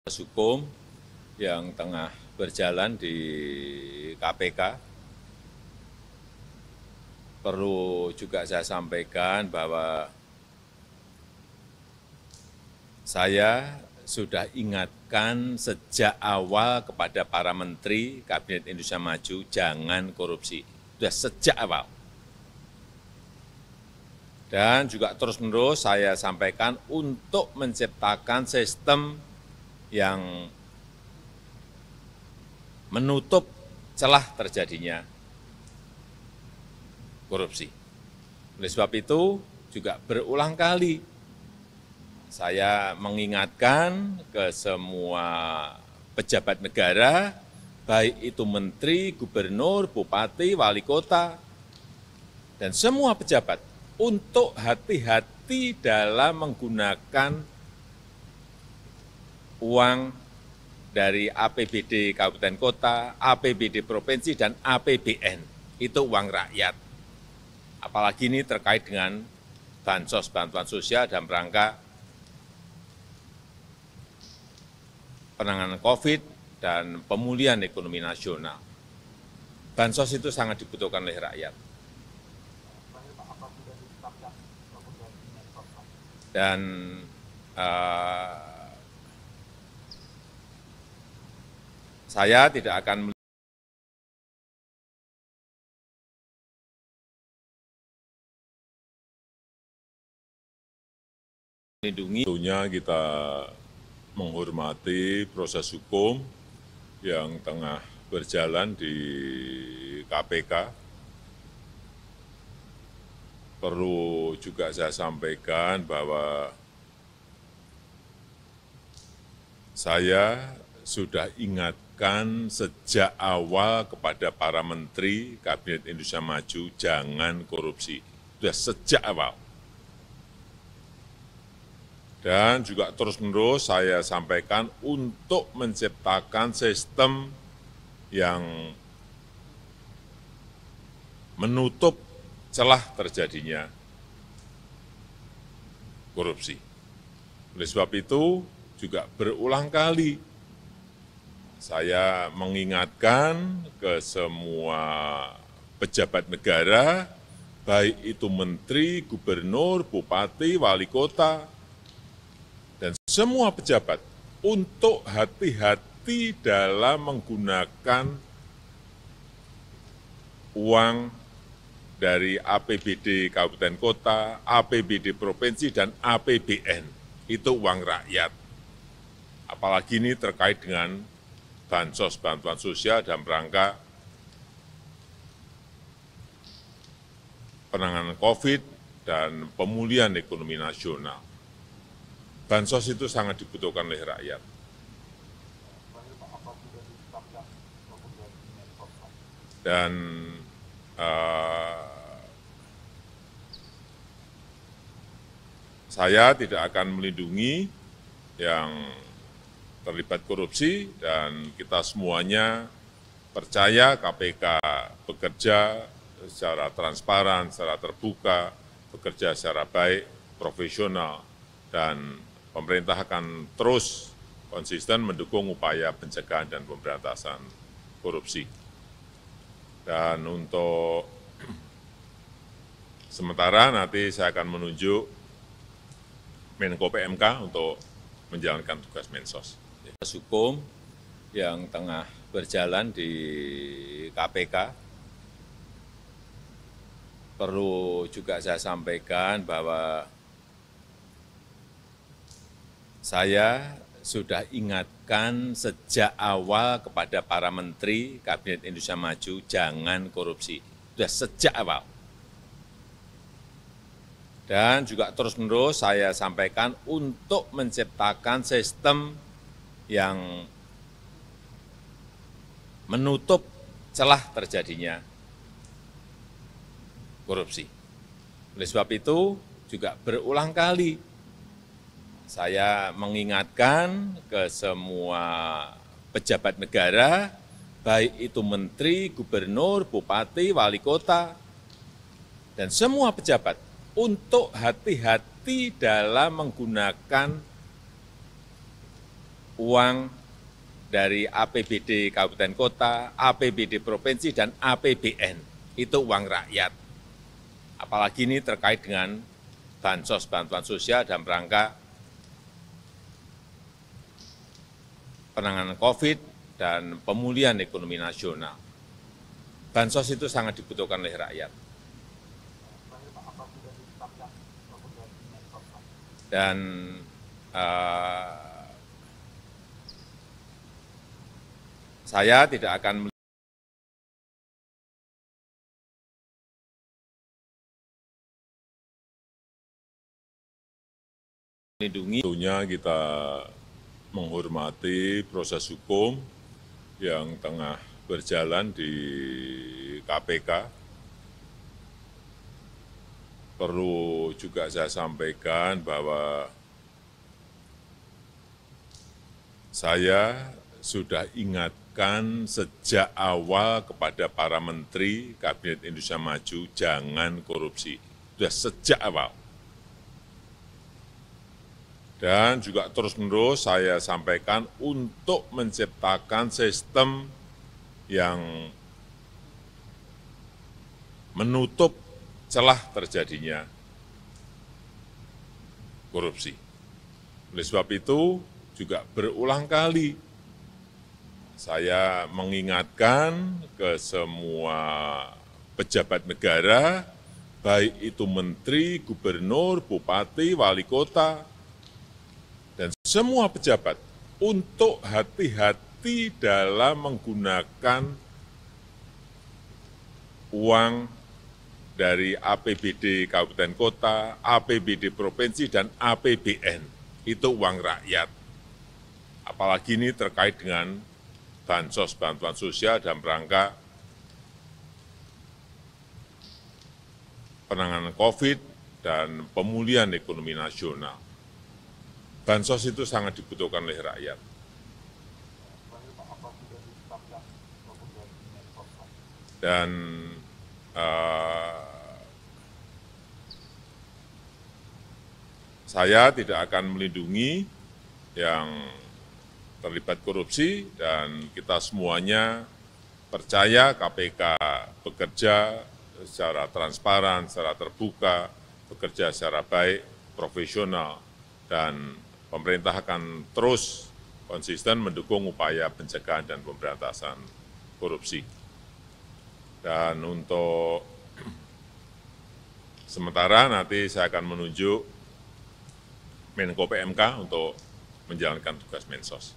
Hukum yang tengah berjalan di KPK. Perlu juga saya sampaikan bahwa saya sudah ingatkan sejak awal kepada para menteri Kabinet Indonesia Maju, jangan korupsi. Sudah sejak awal. Dan juga terus-menerus saya sampaikan untuk menciptakan sistem yang menutup celah terjadinya korupsi. Oleh sebab itu, juga berulang kali saya mengingatkan ke semua pejabat negara, baik itu menteri, gubernur, bupati, wali kota, dan semua pejabat, untuk hati-hati dalam menggunakan uang dari APBD kabupaten kota, APBD provinsi, dan APBN. Itu uang rakyat. Apalagi ini terkait dengan bansos, bantuan sosial dalam rangka penanganan COVID dan pemulihan ekonomi nasional. Bansos itu sangat dibutuhkan oleh rakyat. Dan saya tidak akan melindungi. Tentunya kita menghormati proses hukum yang tengah berjalan di KPK. Perlu juga saya sampaikan bahwa saya sudah ingatkan sejak awal kepada para menteri Kabinet Indonesia Maju, jangan korupsi. Sudah sejak awal. Dan juga terus-menerus saya sampaikan untuk menciptakan sistem yang menutup celah terjadinya korupsi. Oleh sebab itu, juga berulang kali saya mengingatkan ke semua pejabat negara, baik itu menteri, gubernur, bupati, wali kota, dan semua pejabat, untuk hati-hati dalam menggunakan uang dari APBD kabupaten kota, APBD provinsi, dan APBN. Itu uang rakyat. Apalagi ini terkait dengan bansos, bantuan sosial dalam rangka penanganan COVID dan pemulihan ekonomi nasional. Bansos itu sangat dibutuhkan oleh rakyat. Dan saya tidak akan melindungi yang terlibat korupsi, dan kita semuanya percaya KPK bekerja secara transparan, secara terbuka, bekerja secara baik, profesional, dan pemerintah akan terus konsisten mendukung upaya pencegahan dan pemberantasan korupsi. Dan untuk sementara nanti saya akan menunjuk Menko PMK untuk menjalankan tugas Mensos. Hukum yang tengah berjalan di KPK. Perlu juga saya sampaikan bahwa saya sudah ingatkan sejak awal kepada para menteri Kabinet Indonesia Maju, jangan korupsi. Sudah sejak awal. Dan juga terus-menerus saya sampaikan untuk menciptakan sistem yang menutup celah terjadinya korupsi. Oleh sebab itu, juga berulang kali saya mengingatkan ke semua pejabat negara, baik itu menteri, gubernur, bupati, wali kota, dan semua pejabat, untuk hati-hati dalam menggunakan uang dari APBD kabupaten kota, APBD provinsi, dan APBN. Itu uang rakyat. Apalagi ini terkait dengan bansos, bantuan sosial dalam rangka penanganan COVID dan pemulihan ekonomi nasional. Bansos itu sangat dibutuhkan oleh rakyat. Dan saya tidak akan melindungi. Tentunya kita menghormati proses hukum yang tengah berjalan di KPK. Perlu juga saya sampaikan bahwa saya sudah ingatkan sejak awal kepada para menteri Kabinet Indonesia Maju, jangan korupsi. Sudah sejak awal. Dan juga terus-menerus saya sampaikan untuk menciptakan sistem yang menutup celah terjadinya korupsi. Oleh sebab itu, juga berulang kali saya mengingatkan ke semua pejabat negara, baik itu menteri, gubernur, bupati, wali kota, dan semua pejabat untuk hati-hati dalam menggunakan uang dari APBD kabupaten kota, APBD provinsi, dan APBN. Itu uang rakyat. Apalagi ini terkait dengan bansos, bantuan sosial dalam rangka penanganan COVID dan pemulihan ekonomi nasional. Bansos itu sangat dibutuhkan oleh rakyat. Dan saya tidak akan melindungi yang terlibat korupsi, dan kita semuanya percaya KPK bekerja secara transparan, secara terbuka, bekerja secara baik, profesional, dan pemerintah akan terus konsisten mendukung upaya pencegahan dan pemberantasan korupsi. Dan untuk sementara nanti saya akan menunjuk Menko PMK untuk menjalankan tugas Mensos.